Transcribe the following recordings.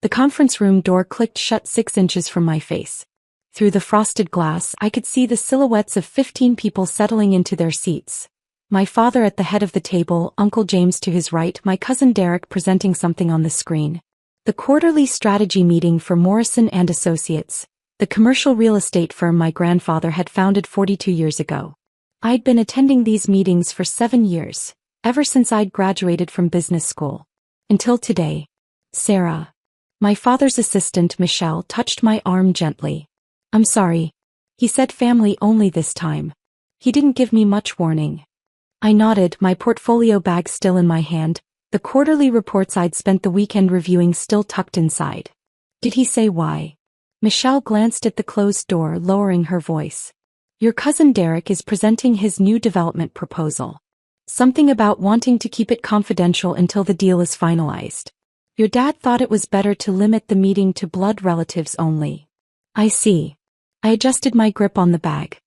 The conference room door clicked shut 6 inches from my face. Through the frosted glass, I could see the silhouettes of 15 people settling into their seats. My father at the head of the table, Uncle James to his right, my cousin Derek presenting something on the screen. The quarterly strategy meeting for Morrison & Associates, the commercial real estate firm my grandfather had founded 42 years ago. I'd been attending these meetings for 7 years, ever since I'd graduated from business school. Until today. Sarah. My father's assistant, Michelle, touched my arm gently. I'm sorry. He said family only this time. He didn't give me much warning. I nodded, my portfolio bag still in my hand, the quarterly reports I'd spent the weekend reviewing still tucked inside. Did he say why? Michelle glanced at the closed door, lowering her voice. Your cousin Derek is presenting his new development proposal. Something about wanting to keep it confidential until the deal is finalized. Your dad thought it was better to limit the meeting to blood relatives only. I see. I adjusted my grip on the bag.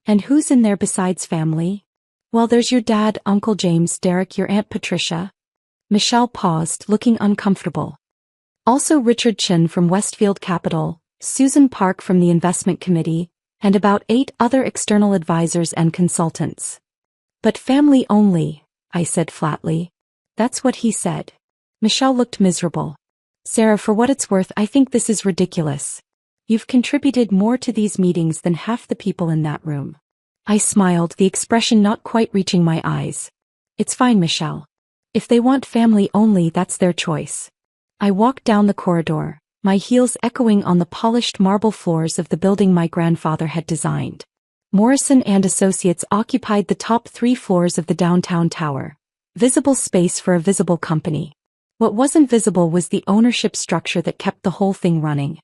And who's in there besides family? Well, there's your dad, Uncle James, Derek, your Aunt Patricia. Michelle paused, looking uncomfortable. Also Richard Chin from Westfield Capital, Susan Park from the investment committee, and about 8 other external advisors and consultants. But family only, I said flatly. That's what he said. Michelle looked miserable. Sarah, for what it's worth, I think this is ridiculous. You've contributed more to these meetings than half the people in that room. I smiled, the expression not quite reaching my eyes. It's fine, Michelle. If they want family only, that's their choice. I walked down the corridor, my heels echoing on the polished marble floors of the building my grandfather had designed. Morrison & Associates occupied the top 3 floors of the downtown tower. Visible space for a visible company. What wasn't visible was the ownership structure that kept the whole thing running.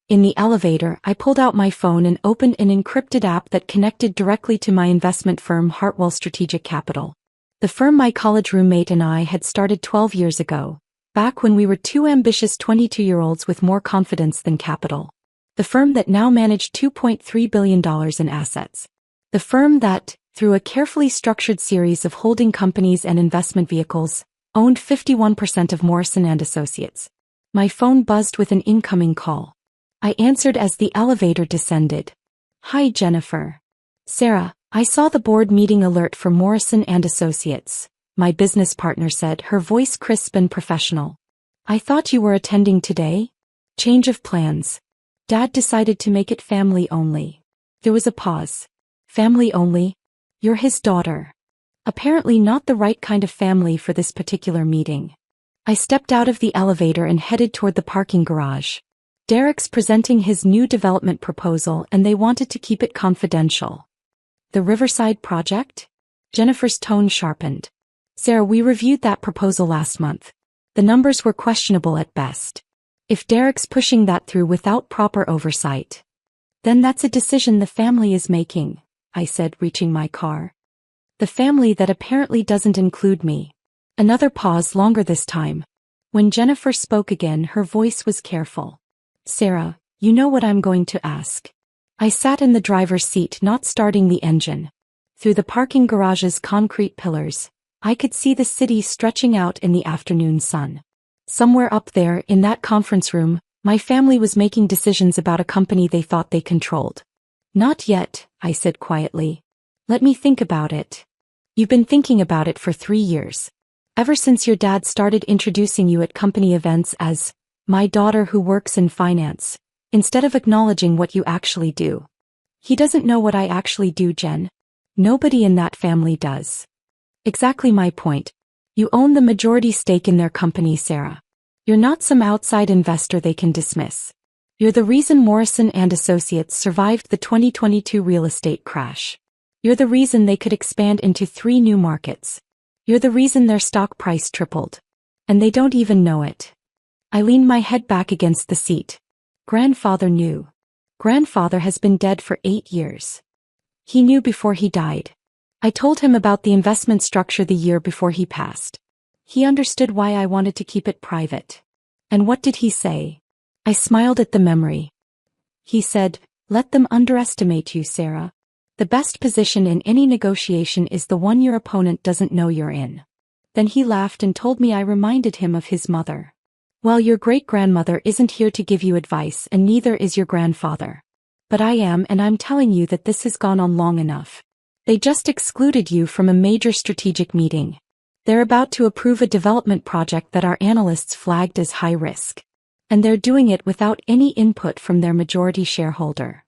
In the elevator, I pulled out my phone and opened an encrypted app that connected directly to my investment firm Hartwell Strategic Capital. The firm my college roommate and I had started 12 years ago, back when we were 2 ambitious 22-year-olds with more confidence than capital. The firm that now managed $2.3 billion in assets. The firm that, through a carefully structured series of holding companies and investment vehicles, owned 51% of Morrison & Associates. My phone buzzed with an incoming call. I answered as the elevator descended. Hi, Jennifer. Sarah, I saw the board meeting alert for Morrison & Associates, my business partner said, her voice crisp and professional. I thought you were attending today? Change of plans. Dad decided to make it family only. There was a pause. Family only? You're his daughter. Apparently not the right kind of family for this particular meeting. I stepped out of the elevator and headed toward the parking garage. Derek's presenting his new development proposal and they wanted to keep it confidential. The Riverside project? Jennifer's tone sharpened. Sarah, we reviewed that proposal last month. The numbers were questionable at best. If Derek's pushing that through without proper oversight, then that's a decision the family is making, I said, reaching my car. The family that apparently doesn't include me. Another pause, longer this time. When Jennifer spoke again, her voice was careful. Sarah, you know what I'm going to ask. I sat in the driver's seat, not starting the engine. Through the parking garage's concrete pillars, I could see the city stretching out in the afternoon sun. Somewhere up there, in that conference room, my family was making decisions about a company they thought they controlled. Not yet, I said quietly. Let me think about it. You've been thinking about it for 3 years. Ever since your dad started introducing you at company events as my daughter who works in finance, instead of acknowledging what you actually do. He doesn't know what I actually do, Jen. Nobody in that family does. Exactly my point. You own the majority stake in their company, Sarah. You're not some outside investor they can dismiss. You're the reason Morrison & Associates survived the 2022 real estate crash. You're the reason they could expand into 3 new markets. You're the reason their stock price tripled. And they don't even know it. I leaned my head back against the seat. Grandfather knew. Grandfather has been dead for 8 years. He knew before he died. I told him about the investment structure the year before he passed. He understood why I wanted to keep it private. And what did he say? I smiled at the memory. He said, let them underestimate you, Sarah. The best position in any negotiation is the one your opponent doesn't know you're in. Then he laughed and told me I reminded him of his mother. Well, your great-grandmother isn't here to give you advice and neither is your grandfather. But I am, and I'm telling you that this has gone on long enough. They just excluded you from a major strategic meeting. They're about to approve a development project that our analysts flagged as high risk. And they're doing it without any input from their majority shareholder.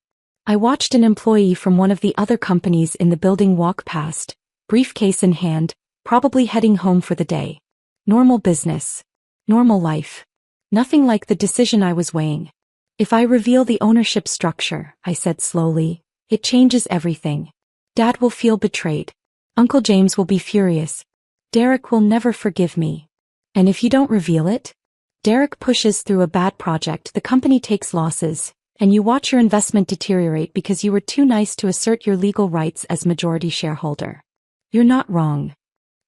I watched an employee from one of the other companies in the building walk past, briefcase in hand, probably heading home for the day. Normal business. Normal life. Nothing like the decision I was weighing. If I reveal the ownership structure, I said slowly, it changes everything. Dad will feel betrayed. Uncle James will be furious. Derek will never forgive me. And if you don't reveal it? Derek pushes through a bad project, the company takes losses, and you watch your investment deteriorate because you were too nice to assert your legal rights as majority shareholder. You're not wrong.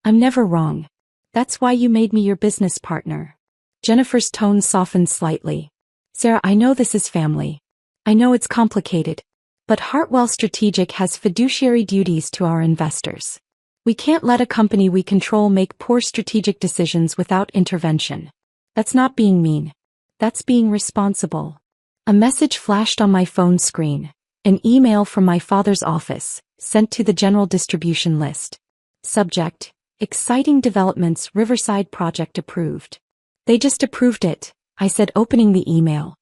I'm never wrong. That's why you made me your business partner. Jennifer's tone softened slightly. Sarah, I know this is family. I know it's complicated. But Hartwell Strategic has fiduciary duties to our investors. We can't let a company we control make poor strategic decisions without intervention. That's not being mean. That's being responsible. A message flashed on my phone screen. An email from my father's office, sent to the general distribution list. Subject: Exciting developments, Riverside project approved. They just approved it, I said, opening the email.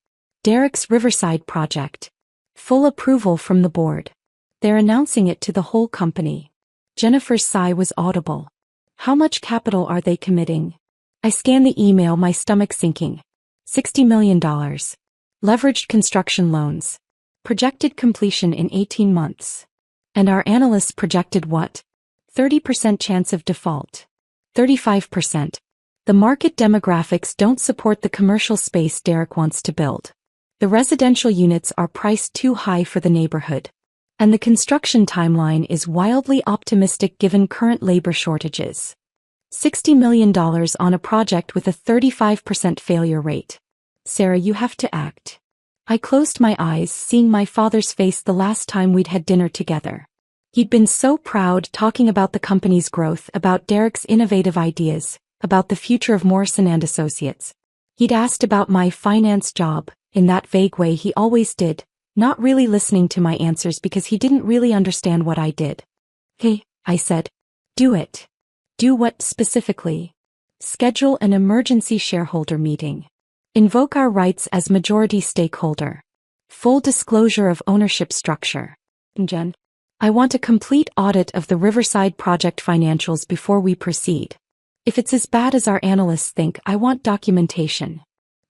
Derek's Riverside project. Full approval from the board. They're announcing it to the whole company. Jennifer's sigh was audible. How much capital are they committing? I scanned the email, my stomach sinking. $60 million. Leveraged construction loans. Projected completion in 18 months. And our analysts projected what? 30% chance of default. 35%. The market demographics don't support the commercial space Derek wants to build. The residential units are priced too high for the neighborhood. And the construction timeline is wildly optimistic given current labor shortages. $60 million on a project with a 35% failure rate. Sarah, you have to act. I closed my eyes, seeing my father's face the last time we'd had dinner together. He'd been so proud, talking about the company's growth, about Derek's innovative ideas, about the future of Morrison and Associates. He'd asked about my finance job, in that vague way he always did, not really listening to my answers because he didn't really understand what I did. Hey, I said. Do it. Do what specifically? Schedule an emergency shareholder meeting. Invoke our rights as majority stakeholder. Full disclosure of ownership structure. Jen, I want a complete audit of the Riverside project financials before we proceed. If it's as bad as our analysts think, I want documentation.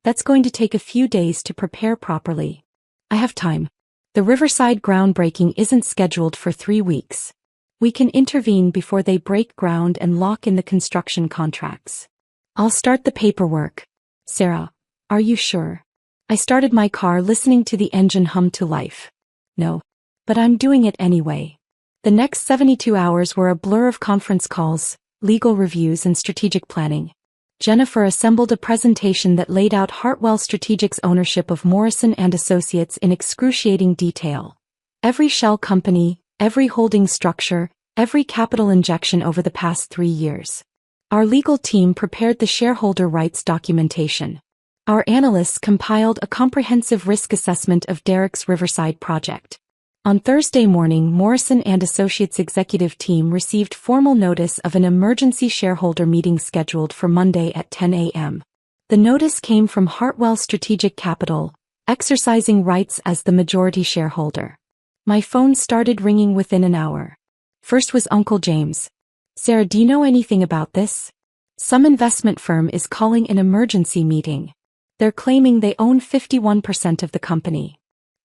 That's going to take a few days to prepare properly. I have time. The Riverside groundbreaking isn't scheduled for 3 weeks. We can intervene before they break ground and lock in the construction contracts. I'll start the paperwork. Sarah, are you sure? I started my car listening to the engine hum to life. No. But I'm doing it anyway. The next 72 hours were a blur of conference calls, legal reviews and strategic planning. Jennifer assembled a presentation that laid out Hartwell Strategic's ownership of Morrison and Associates in excruciating detail. Every shell company, every holding structure, every capital injection over the past 3 years. Our legal team prepared the shareholder rights documentation. Our analysts compiled a comprehensive risk assessment of Derek's Riverside project. On Thursday morning, Morrison and Associates executive team received formal notice of an emergency shareholder meeting scheduled for Monday at 10 a.m. The notice came from Hartwell Strategic Capital, exercising rights as the majority shareholder. My phone started ringing within an hour. First was Uncle James. Sarah, do you know anything about this? Some investment firm is calling an emergency meeting. They're claiming they own 51% of the company.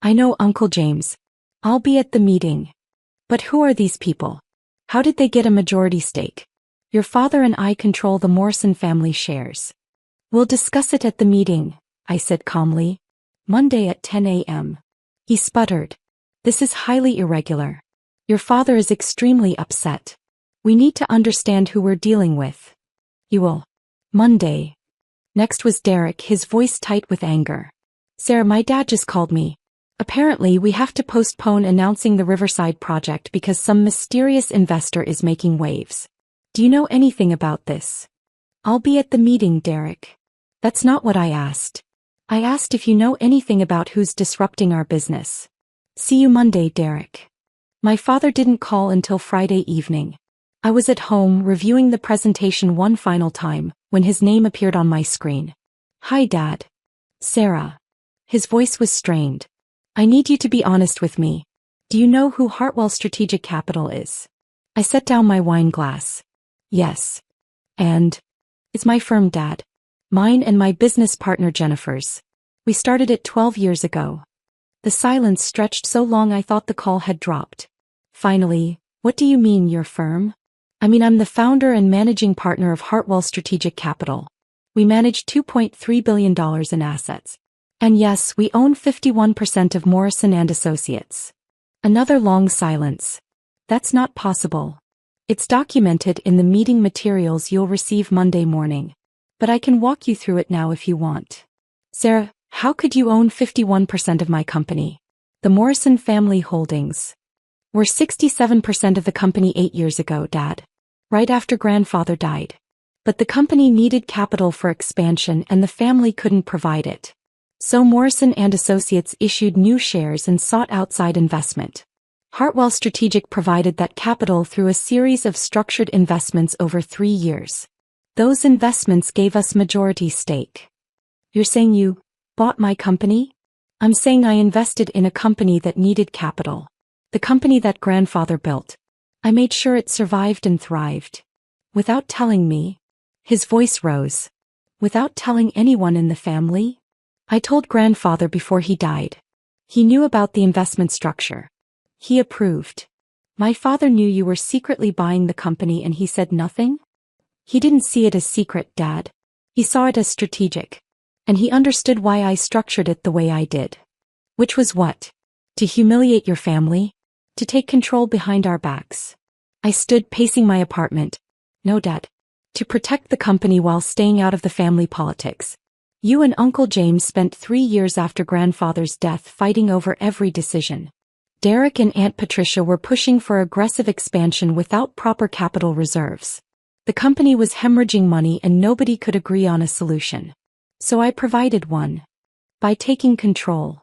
I know, Uncle James. I'll be at the meeting. But who are these people? How did they get a majority stake? Your father and I control the Morrison family shares. We'll discuss it at the meeting, I said calmly. Monday at 10 a.m. He sputtered. This is highly irregular. Your father is extremely upset. We need to understand who we're dealing with. You will. Monday. Next was Derek, his voice tight with anger. Sarah, my dad just called me. Apparently, we have to postpone announcing the Riverside project because some mysterious investor is making waves. Do you know anything about this? I'll be at the meeting, Derek. That's not what I asked. I asked if you know anything about who's disrupting our business. See you Monday, Derek. My father didn't call until Friday evening. I was at home reviewing the presentation one final time when his name appeared on my screen. Hi, Dad. Sarah. His voice was strained. I need you to be honest with me. Do you know who Hartwell Strategic Capital is? I set down my wine glass. Yes. And? It's my firm, Dad. Mine and my business partner Jennifer's. We started it 12 years ago. The silence stretched so long I thought the call had dropped. Finally, what do you mean, your firm? I'm the founder and managing partner of Hartwell Strategic Capital. We manage $2.3 billion in assets. And yes, we own 51% of Morrison & Associates. Another long silence. That's not possible. It's documented in the meeting materials you'll receive Monday morning. But I can walk you through it now if you want. Sarah, how could you own 51% of my company? The Morrison family holdings. We're 67% of the company 8 years ago, Dad. Right after grandfather died. But the company needed capital for expansion and the family couldn't provide it. So Morrison & Associates issued new shares and sought outside investment. Hartwell Strategic provided that capital through a series of structured investments over 3 years. Those investments gave us majority stake. You're saying you bought my company? I'm saying I invested in a company that needed capital. The company that grandfather built. I made sure it survived and thrived. Without telling me. His voice rose. Without telling anyone in the family? I told grandfather before he died. He knew about the investment structure. He approved. My father knew you were secretly buying the company and he said nothing? He didn't see it as secret, Dad. He saw it as strategic. And he understood why I structured it the way I did. Which was what? To humiliate your family? To take control behind our backs. I stood pacing my apartment. No, Dad. To protect the company while staying out of the family politics. You and Uncle James spent 3 years after grandfather's death fighting over every decision. Derek and Aunt Patricia were pushing for aggressive expansion without proper capital reserves. The company was hemorrhaging money and nobody could agree on a solution. So I provided one. By taking control.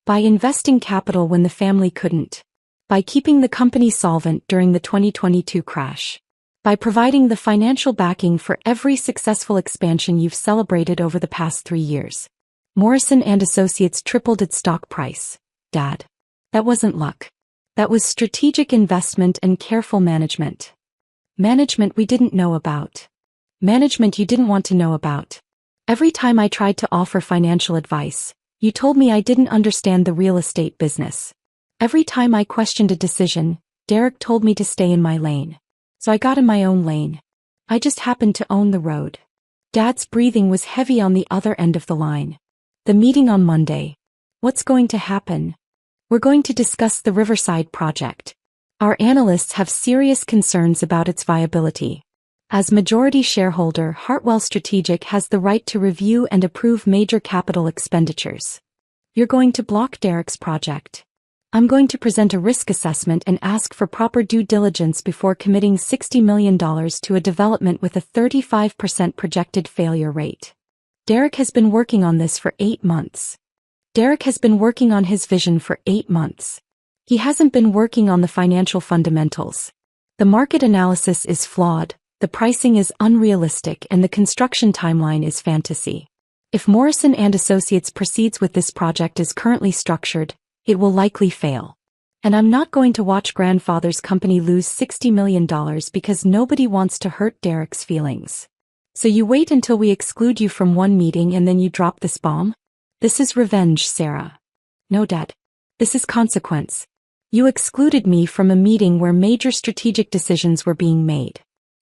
By investing capital when the family couldn't. By keeping the company solvent during the 2022 crash. By providing the financial backing for every successful expansion you've celebrated over the past 3 years. Morrison & Associates tripled its stock price. Dad. That wasn't luck. That was strategic investment and careful management. Management we didn't know about. Management you didn't want to know about. Every time I tried to offer financial advice, you told me I didn't understand the real estate business. Every time I questioned a decision, Derek told me to stay in my lane. So I got in my own lane. I just happened to own the road. Dad's breathing was heavy on the other end of the line. The meeting on Monday. What's going to happen? We're going to discuss the Riverside project. Our analysts have serious concerns about its viability. As majority shareholder, Hartwell Strategic has the right to review and approve major capital expenditures. You're going to block Derek's project. I'm going to present a risk assessment and ask for proper due diligence before committing $60 million to a development with a 35% projected failure rate. Derek has been working on this for 8 months. Derek has been working on his vision for 8 months. He hasn't been working on the financial fundamentals. The market analysis is flawed, the pricing is unrealistic, and the construction timeline is fantasy. If Morrison & Associates proceeds with this project as currently structured, it will likely fail. And I'm not going to watch grandfather's company lose $60 million because nobody wants to hurt Derek's feelings. So you wait until we exclude you from one meeting and then you drop this bomb? This is revenge, Sarah. No, Dad. This is consequence. You excluded me from a meeting where major strategic decisions were being made.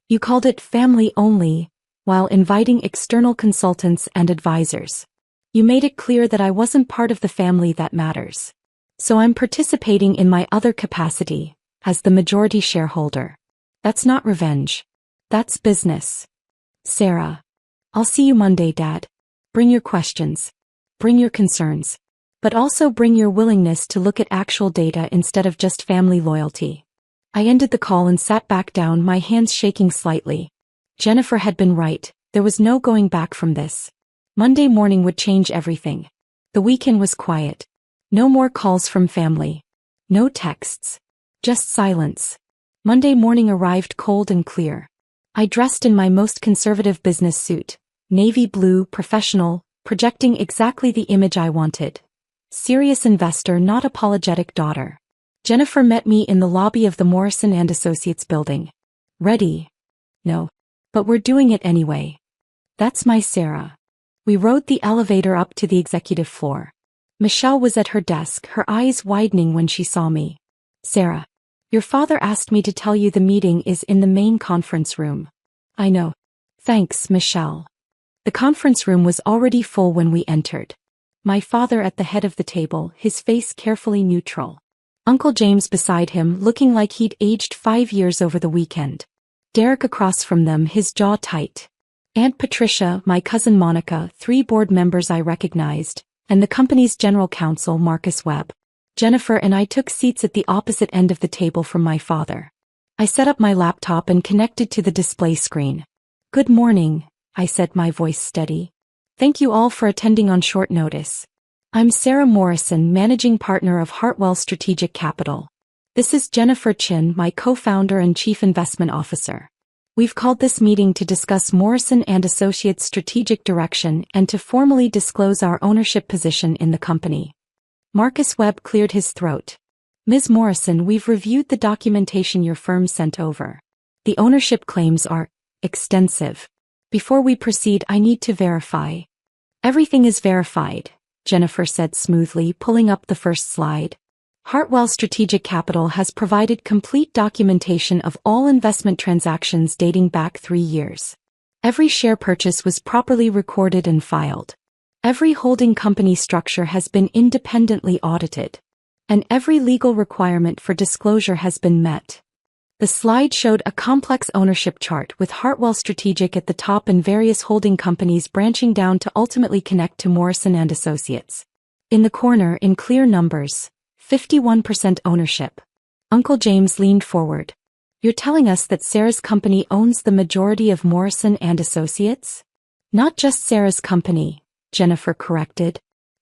You called it family only, while inviting external consultants and advisors. You made it clear that I wasn't part of the family that matters. So I'm participating in my other capacity, as the majority shareholder. That's not revenge. That's business. Sarah. I'll see you Monday, Dad. Bring your questions. Bring your concerns. But also bring your willingness to look at actual data instead of just family loyalty. I ended the call and sat back down, my hands shaking slightly. Jennifer had been right, there was no going back from this. Monday morning would change everything. The weekend was quiet. No more calls from family. No texts. Just silence. Monday morning arrived cold and clear. I dressed in my most conservative business suit, navy blue, professional, projecting exactly the image I wanted. Serious investor, not apologetic daughter. Jennifer met me in the lobby of the Morrison & Associates building. Ready? No. But we're doing it anyway. That's my Sarah. We rode the elevator up to the executive floor. Michelle was at her desk, her eyes widening when she saw me. Sarah, your father asked me to tell you the meeting is in the main conference room. I know. Thanks, Michelle. The conference room was already full when we entered. My father at the head of the table, his face carefully neutral. Uncle James beside him, looking like he'd aged 5 years over the weekend. Derek across from them, his jaw tight. Aunt Patricia, my cousin Monica, 3 board members I recognized, and the company's general counsel, Marcus Webb. Jennifer and I took seats at the opposite end of the table from my father. I set up my laptop and connected to the display screen. Good morning, I said, my voice steady. Thank you all for attending on short notice. I'm Sarah Morrison, managing partner of Hartwell Strategic Capital. This is Jennifer Chin, my co-founder and chief investment officer. We've called this meeting to discuss Morrison & Associates' strategic direction and to formally disclose our ownership position in the company. Marcus Webb cleared his throat. Ms. Morrison, we've reviewed the documentation your firm sent over. The ownership claims are extensive. Before we proceed, I need to verify. Everything is verified, Jennifer said smoothly, pulling up the first slide. Hartwell Strategic Capital has provided complete documentation of all investment transactions dating back 3 years. Every share purchase was properly recorded and filed. Every holding company structure has been independently audited. And every legal requirement for disclosure has been met. The slide showed a complex ownership chart with Hartwell Strategic at the top and various holding companies branching down to ultimately connect to Morrison & Associates. In the corner, in clear numbers, 51% ownership. Uncle James leaned forward. You're telling us that Sarah's company owns the majority of Morrison & Associates? Not just Sarah's company, Jennifer corrected.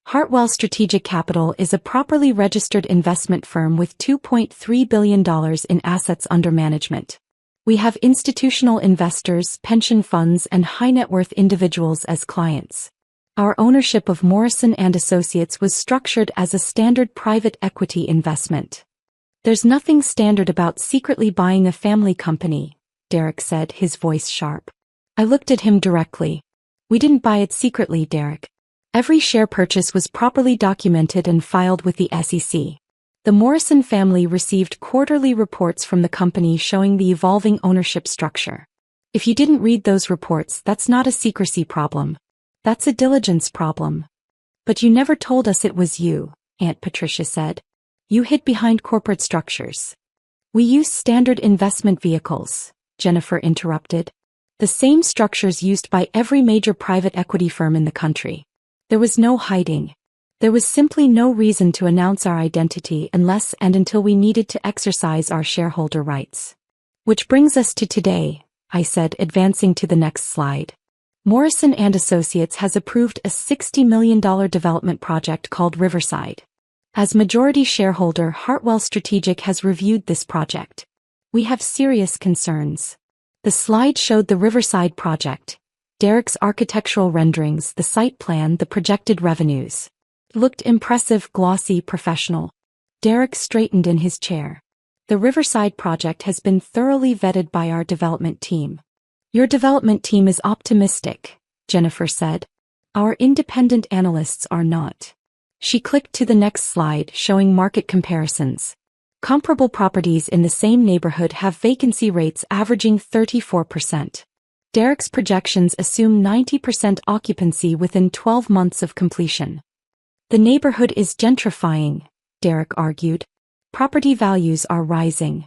Hartwell Strategic Capital is a properly registered investment firm with $2.3 billion in assets under management. We have institutional investors, pension funds, and high-net-worth individuals as clients. Our ownership of Morrison & Associates was structured as a standard private equity investment. There's nothing standard about secretly buying a family company, Derek said, his voice sharp. I looked at him directly. We didn't buy it secretly, Derek. Every share purchase was properly documented and filed with the SEC. The Morrison family received quarterly reports from the company showing the evolving ownership structure. If you didn't read those reports, that's not a secrecy problem. That's a diligence problem. But you never told us it was you, Aunt Patricia said. You hid behind corporate structures. We use standard investment vehicles, Jennifer interrupted. The same structures used by every major private equity firm in the country. There was no hiding. There was simply no reason to announce our identity unless and until we needed to exercise our shareholder rights. Which brings us to today, I said, advancing to the next slide. Morrison & Associates has approved a $60 million development project called Riverside. As majority shareholder, Hartwell Strategic has reviewed this project. We have serious concerns. The slide showed the Riverside project, Derek's architectural renderings, the site plan, the projected revenues. It looked impressive, glossy, professional. Derek straightened in his chair. The Riverside project has been thoroughly vetted by our development team. Your development team is optimistic, Jennifer said. Our independent analysts are not. She clicked to the next slide showing market comparisons. Comparable properties in the same neighborhood have vacancy rates averaging 34%. Derek's projections assume 90% occupancy within 12 months of completion. The neighborhood is gentrifying, Derek argued. Property values are rising.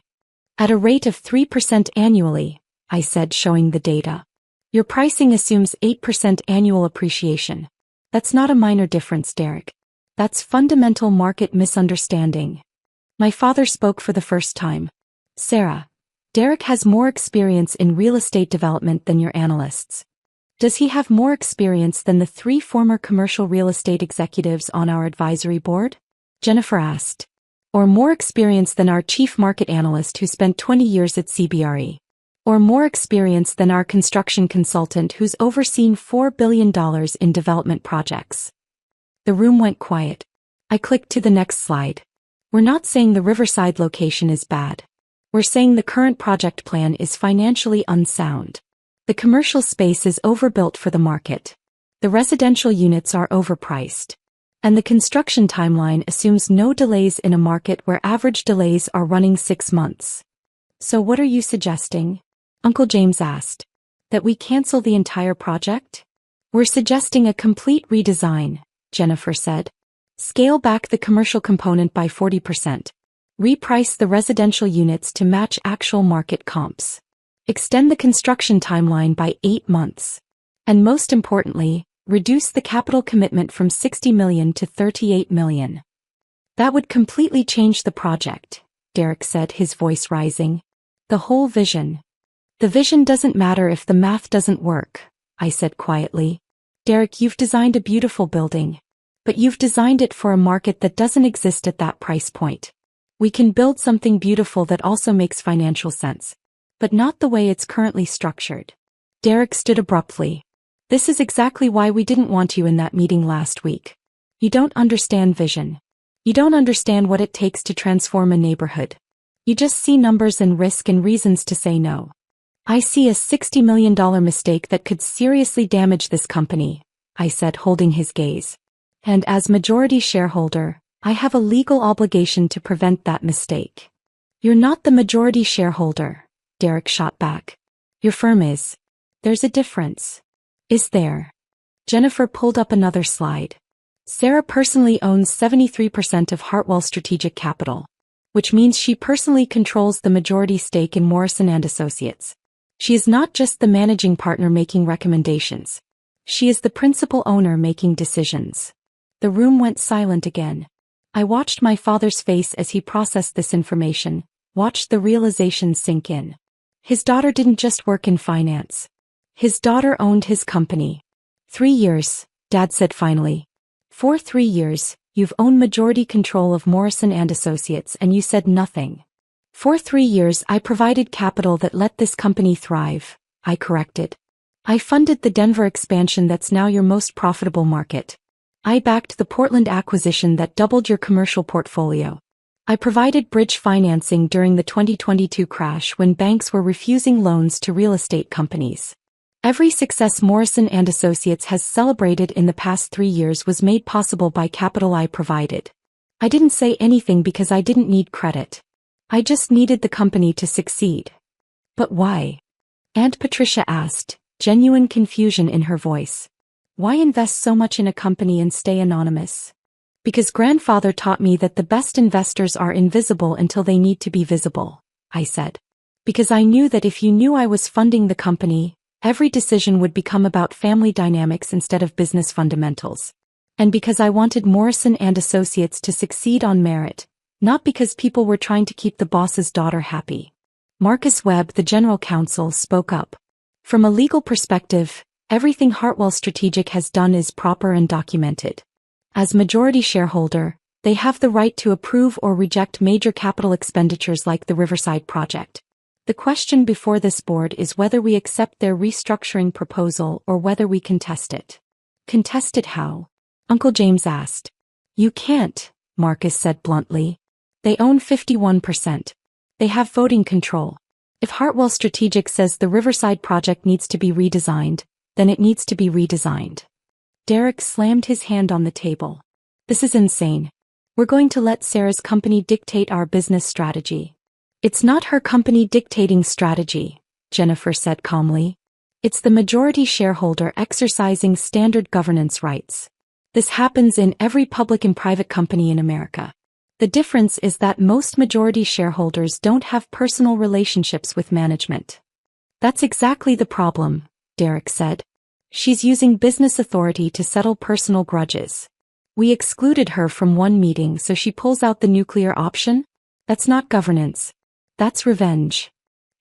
At a rate of 3% annually, I said, showing the data. Your pricing assumes 8% annual appreciation. That's not a minor difference, Derek. That's fundamental market misunderstanding. My father spoke for the first time. Sarah, Derek has more experience in real estate development than your analysts. Does he have more experience than the 3 former commercial real estate executives on our advisory board? Jennifer asked. Or more experience than our chief market analyst who spent 20 years at CBRE? Or more experience than our construction consultant who's overseen $4 billion in development projects? The room went quiet. I clicked to the next slide. We're not saying the Riverside location is bad. We're saying the current project plan is financially unsound. The commercial space is overbuilt for the market. The residential units are overpriced. And the construction timeline assumes no delays in a market where average delays are running 6 months. So what are you suggesting? Uncle James asked. That we cancel the entire project? We're suggesting a complete redesign, Jennifer said. Scale back the commercial component by 40%. Reprice the residential units to match actual market comps. Extend the construction timeline by 8 months. And most importantly, reduce the capital commitment from $60 million to $38 million. That would completely change the project, Derek said, his voice rising. The whole vision. The vision doesn't matter if the math doesn't work, I said quietly. Derek, you've designed a beautiful building. But you've designed it for a market that doesn't exist at that price point. We can build something beautiful that also makes financial sense. But not the way it's currently structured. Derek stood abruptly. This is exactly why we didn't want you in that meeting last week. You don't understand vision. You don't understand what it takes to transform a neighborhood. You just see numbers and risk and reasons to say no. I see a $60 million mistake that could seriously damage this company, I said, holding his gaze. And as majority shareholder, I have a legal obligation to prevent that mistake. You're not the majority shareholder, Derek shot back. Your firm is. There's a difference. Is there? Jennifer pulled up another slide. Sarah personally owns 73% of Hartwell Strategic Capital, which means she personally controls the majority stake in Morrison & Associates. She is not just the managing partner making recommendations. She is the principal owner making decisions. The room went silent again. I watched my father's face as he processed this information, watched the realization sink in. His daughter didn't just work in finance. His daughter owned his company. 3 years, Dad said finally. For 3 years, you've owned majority control of Morrison & Associates and you said nothing. For 3 years I provided capital that let this company thrive, I corrected. I funded the Denver expansion that's now your most profitable market. I backed the Portland acquisition that doubled your commercial portfolio. I provided bridge financing during the 2022 crash when banks were refusing loans to real estate companies. Every success Morrison & Associates has celebrated in the past 3 years was made possible by capital I provided. I didn't say anything because I didn't need credit. I just needed the company to succeed. But why? Aunt Patricia asked, genuine confusion in her voice. Why invest so much in a company and stay anonymous? Because grandfather taught me that the best investors are invisible until they need to be visible, I said. Because I knew that if you knew I was funding the company, every decision would become about family dynamics instead of business fundamentals. And because I wanted Morrison & Associates to succeed on merit, not because people were trying to keep the boss's daughter happy. Marcus Webb, the general counsel, spoke up. From a legal perspective, everything Hartwell Strategic has done is proper and documented. As majority shareholder, they have the right to approve or reject major capital expenditures like the Riverside project. The question before this board is whether we accept their restructuring proposal or whether we contest it. Contest it how? Uncle James asked. You can't, Marcus said bluntly. They own 51%. They have voting control. If Hartwell Strategic says the Riverside project needs to be redesigned, then it needs to be redesigned. Derek slammed his hand on the table. This is insane. We're going to let Sarah's company dictate our business strategy. It's not her company dictating strategy, Jennifer said calmly. It's the majority shareholder exercising standard governance rights. This happens in every public and private company in America. The difference is that most majority shareholders don't have personal relationships with management. That's exactly the problem, Derek said. She's using business authority to settle personal grudges. We excluded her from one meeting so she pulls out the nuclear option? That's not governance. That's revenge.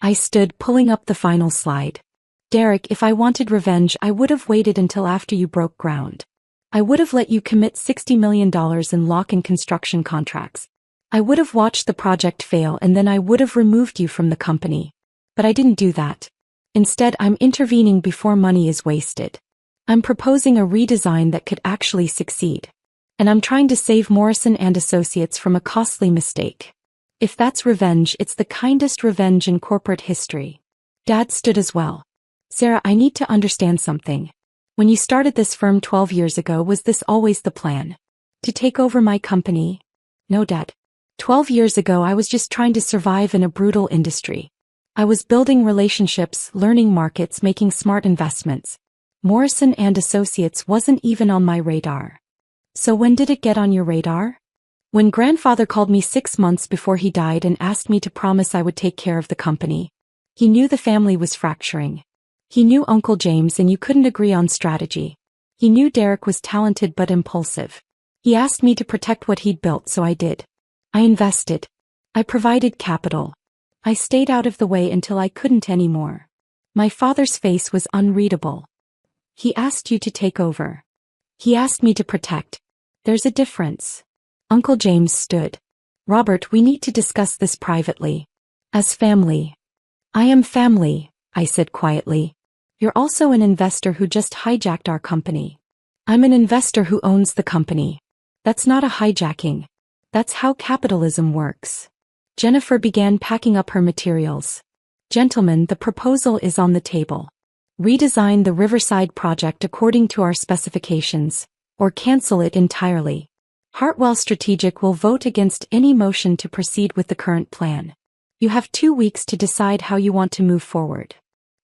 I stood, pulling up the final slide. Derek, if I wanted revenge, I would have waited until after you broke ground. I would have let you commit $60 million in lock-in construction contracts. I would have watched the project fail and then I would have removed you from the company. But I didn't do that. Instead, I'm intervening before money is wasted. I'm proposing a redesign that could actually succeed. And I'm trying to save Morrison and Associates from a costly mistake. If that's revenge, it's the kindest revenge in corporate history. Dad stood as well. Sarah, I need to understand something. When you started this firm 12 years ago, was this always the plan? To take over my company? No, Dad. 12 years ago, I was just trying to survive in a brutal industry. I was building relationships, learning markets, making smart investments. Morrison and Associates wasn't even on my radar. So when did it get on your radar? When grandfather called me 6 months before he died and asked me to promise I would take care of the company. He knew the family was fracturing. He knew Uncle James and you couldn't agree on strategy. He knew Derek was talented but impulsive. He asked me to protect what he'd built, so I did. I invested. I provided capital. I stayed out of the way until I couldn't anymore. My father's face was unreadable. He asked you to take over. He asked me to protect. There's a difference. Uncle James stood. Robert, we need to discuss this privately. As family. I am family, I said quietly. You're also an investor who just hijacked our company. I'm an investor who owns the company. That's not a hijacking. That's how capitalism works. Jennifer began packing up her materials. Gentlemen, the proposal is on the table. Redesign the Riverside project according to our specifications, or cancel it entirely. Hartwell Strategic will vote against any motion to proceed with the current plan. You have 2 weeks to decide how you want to move forward.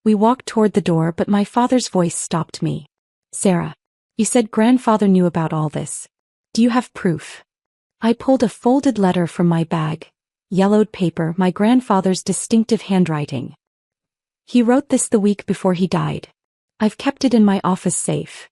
We walked toward the door, but my father's voice stopped me. Sarah, you said grandfather knew about all this. Do you have proof? I pulled a folded letter from my bag. Yellowed paper, my grandfather's distinctive handwriting. He wrote this the week before he died. I've kept it in my office safe.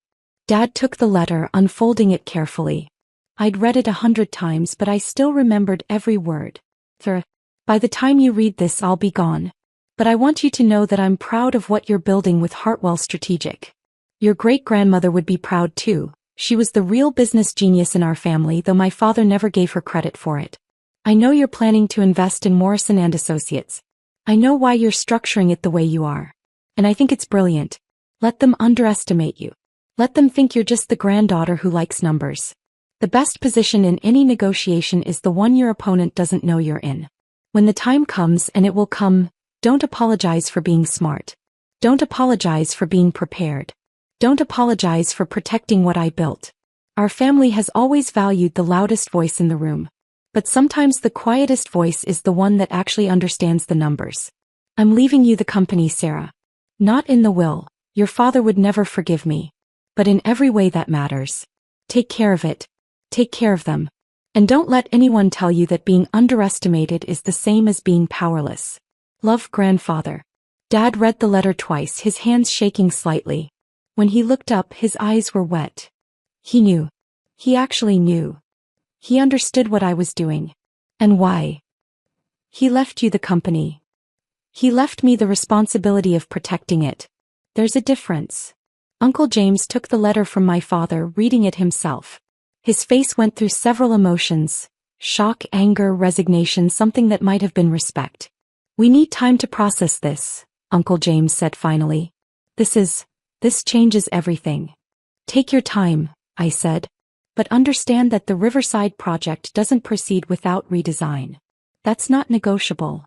Dad took the letter, unfolding it carefully. I'd read it 100 times, but I still remembered every word. Sir, by the time you read this, I'll be gone. But I want you to know that I'm proud of what you're building with Hartwell Strategic. Your great-grandmother would be proud too. She was the real business genius in our family, though my father never gave her credit for it. I know you're planning to invest in Morrison and Associates. I know why you're structuring it the way you are. And I think it's brilliant. Let them underestimate you. Let them think you're just the granddaughter who likes numbers. The best position in any negotiation is the one your opponent doesn't know you're in. When the time comes, and it will come, don't apologize for being smart. Don't apologize for being prepared. Don't apologize for protecting what I built. Our family has always valued the loudest voice in the room. But sometimes the quietest voice is the one that actually understands the numbers. I'm leaving you the company, Sarah. Not in the will. Your father would never forgive me. But in every way that matters. Take care of it. Take care of them. And don't let anyone tell you that being underestimated is the same as being powerless. Love, grandfather. Dad read the letter twice, his hands shaking slightly. When he looked up, his eyes were wet. He knew. He actually knew. He understood what I was doing. And why. He left you the company. He left me the responsibility of protecting it. There's a difference. Uncle James took the letter from my father, reading it himself. His face went through several emotions. Shock, anger, resignation, something that might have been respect. We need time to process this, Uncle James said finally. This changes everything. Take your time, I said. But understand that the Riverside project doesn't proceed without redesign. That's not negotiable.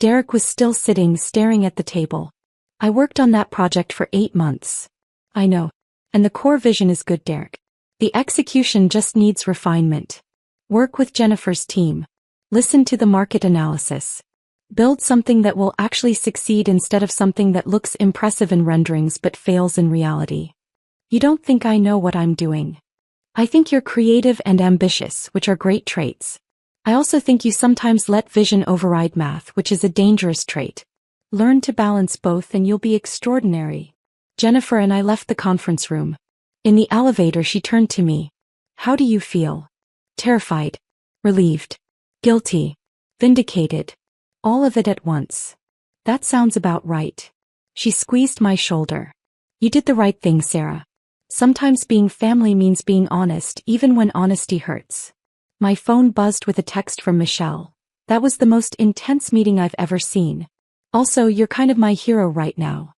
Derek was still sitting, staring at the table. I worked on that project for 8 months. I know. And the core vision is good, Derek. The execution just needs refinement. Work with Jennifer's team. Listen to the market analysis. Build something that will actually succeed instead of something that looks impressive in renderings but fails in reality. You don't think I know what I'm doing. I think you're creative and ambitious, which are great traits. I also think you sometimes let vision override math, which is a dangerous trait. Learn to balance both and you'll be extraordinary. Jennifer and I left the conference room. In the elevator, she turned to me. How do you feel? Terrified. Relieved. Guilty. Vindicated. All of it at once. That sounds about right. She squeezed my shoulder. You did the right thing, Sarah. Sometimes being family means being honest, even when honesty hurts. My phone buzzed with a text from Michelle. That was the most intense meeting I've ever seen. Also, you're kind of my hero right now.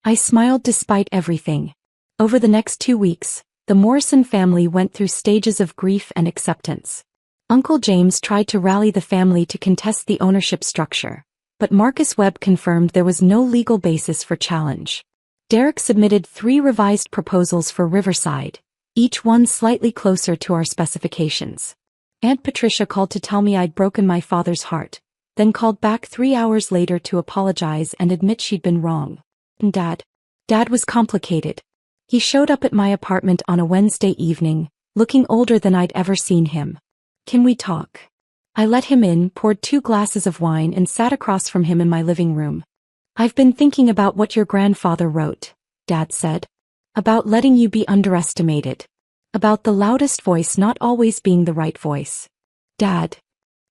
I smiled despite everything. Over the next 2 weeks, the Morrison family went through stages of grief and acceptance. Uncle James tried to rally the family to contest the ownership structure, but Marcus Webb confirmed there was no legal basis for challenge. Derek submitted 3 revised proposals for Riverside, each one slightly closer to our specifications. Aunt Patricia called to tell me I'd broken my father's heart, then called back 3 hours later to apologize and admit she'd been wrong. And Dad was complicated. He showed up at my apartment on a Wednesday evening, looking older than I'd ever seen him. Can we talk? I let him in, poured 2 glasses of wine and sat across from him in my living room. I've been thinking about what your grandfather wrote, Dad said. About letting you be underestimated. About the loudest voice not always being the right voice. Dad.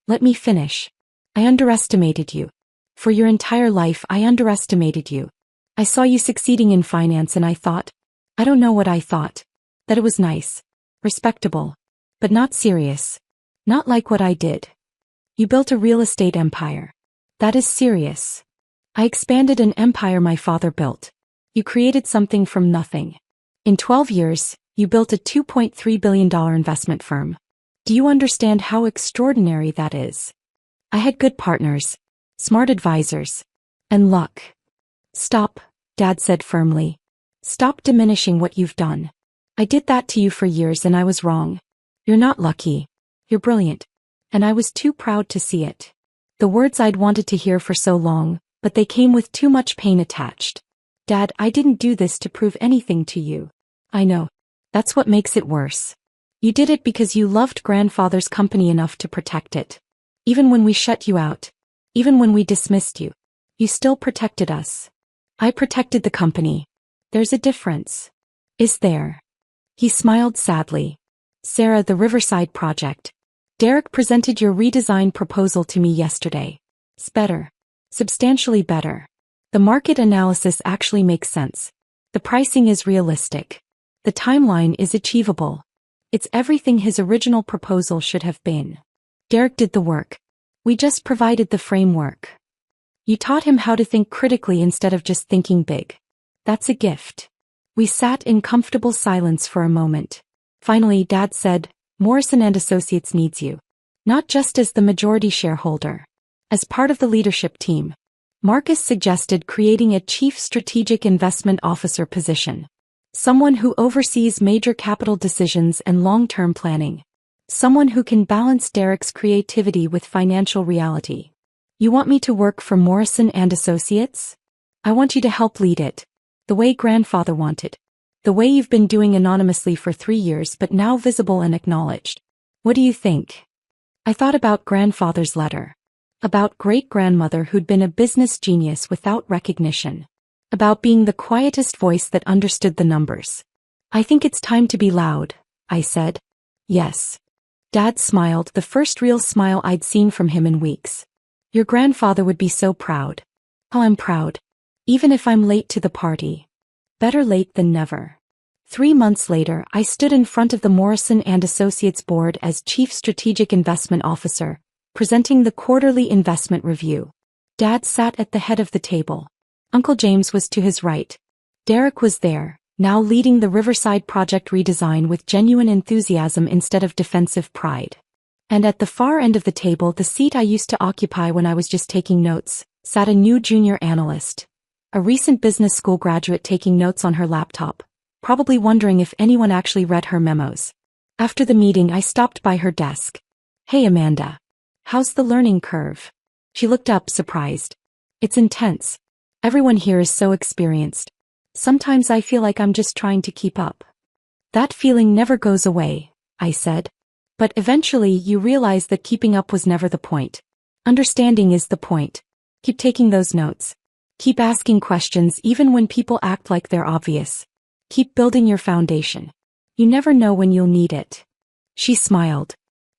Let me finish. I underestimated you. For your entire life I underestimated you. I saw you succeeding in finance and I thought, I don't know what I thought. That it was nice. Respectable. But not serious. Not like what I did. You built a real estate empire. That is serious. I expanded an empire my father built. You created something from nothing. In 12 years, you built a $2.3 billion investment firm. Do you understand how extraordinary that is? I had good partners, smart advisors, and luck. Stop, Dad said firmly. Stop diminishing what you've done. I did that to you for years and I was wrong. You're not lucky. You're brilliant. And I was too proud to see it. The words I'd wanted to hear for so long, but they came with too much pain attached. Dad, I didn't do this to prove anything to you. I know. That's what makes it worse. You did it because you loved grandfather's company enough to protect it. Even when we shut you out. Even when we dismissed you. You still protected us. I protected the company. There's a difference. Is there? He smiled sadly. Sarah, the Riverside project. Derek presented your redesigned proposal to me yesterday. It's better. Substantially better. The market analysis actually makes sense. The pricing is realistic. The timeline is achievable. It's everything his original proposal should have been. Derek did the work. We just provided the framework. You taught him how to think critically instead of just thinking big. That's a gift. We sat in comfortable silence for a moment. Finally, Dad said, Morrison and Associates needs you. Not just as the majority shareholder. As part of the leadership team. Marcus suggested creating a Chief Strategic Investment Officer position. Someone who oversees major capital decisions and long-term planning. Someone who can balance Derek's creativity with financial reality. You want me to work for Morrison and Associates? I want you to help lead it. The way grandfather wanted. The way you've been doing anonymously for 3 years but now visible and acknowledged. What do you think? I thought about grandfather's letter. About great-grandmother who'd been a business genius without recognition. About being the quietest voice that understood the numbers. I think it's time to be loud, I said. Yes. Dad smiled, the first real smile I'd seen from him in weeks. Your grandfather would be so proud. Oh, I'm proud. Even if I'm late to the party. Better late than never. 3 months later, I stood in front of the Morrison and Associates board as Chief Strategic Investment Officer, presenting the quarterly investment review. Dad sat at the head of the table. Uncle James was to his right. Derek was there, now leading the Riverside project redesign with genuine enthusiasm instead of defensive pride. And at the far end of the table, the seat I used to occupy when I was just taking notes, sat a new junior analyst. A recent business school graduate taking notes on her laptop, probably wondering if anyone actually read her memos. After the meeting, I stopped by her desk. Hey Amanda. How's the learning curve? She looked up, surprised. It's intense. Everyone here is so experienced. Sometimes I feel like I'm just trying to keep up. That feeling never goes away, I said. But eventually you realize that keeping up was never the point. Understanding is the point. Keep taking those notes. Keep asking questions even when people act like they're obvious. Keep building your foundation. You never know when you'll need it. She smiled.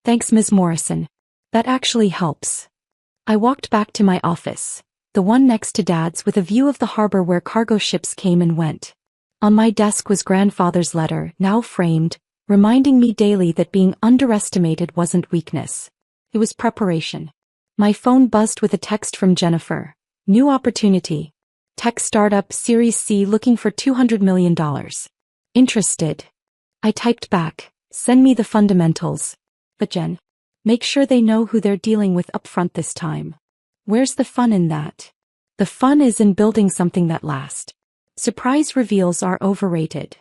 Thanks, Ms. Morrison. That actually helps. I walked back to my office. The one next to Dad's with a view of the harbor where cargo ships came and went. On my desk was grandfather's letter, now framed, reminding me daily that being underestimated wasn't weakness. It was preparation. My phone buzzed with a text from Jennifer. New opportunity. Tech startup Series C looking for $200 million. Interested. I typed back, send me the fundamentals. But Jen, make sure they know who they're dealing with upfront this time. Where's the fun in that? The fun is in building something that lasts. Surprise reveals are overrated.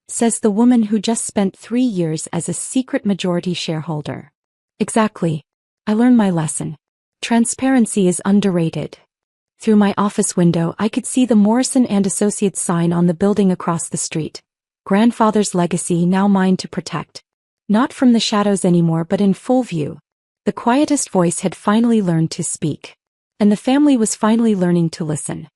Says the woman who just spent 3 years as a secret majority shareholder. Exactly. I learned my lesson. Transparency is underrated. Through my office window I could see the Morrison and Associates sign on the building across the street. Grandfather's legacy now mine to protect. Not from the shadows anymore but in full view. The quietest voice had finally learned to speak. And the family was finally learning to listen.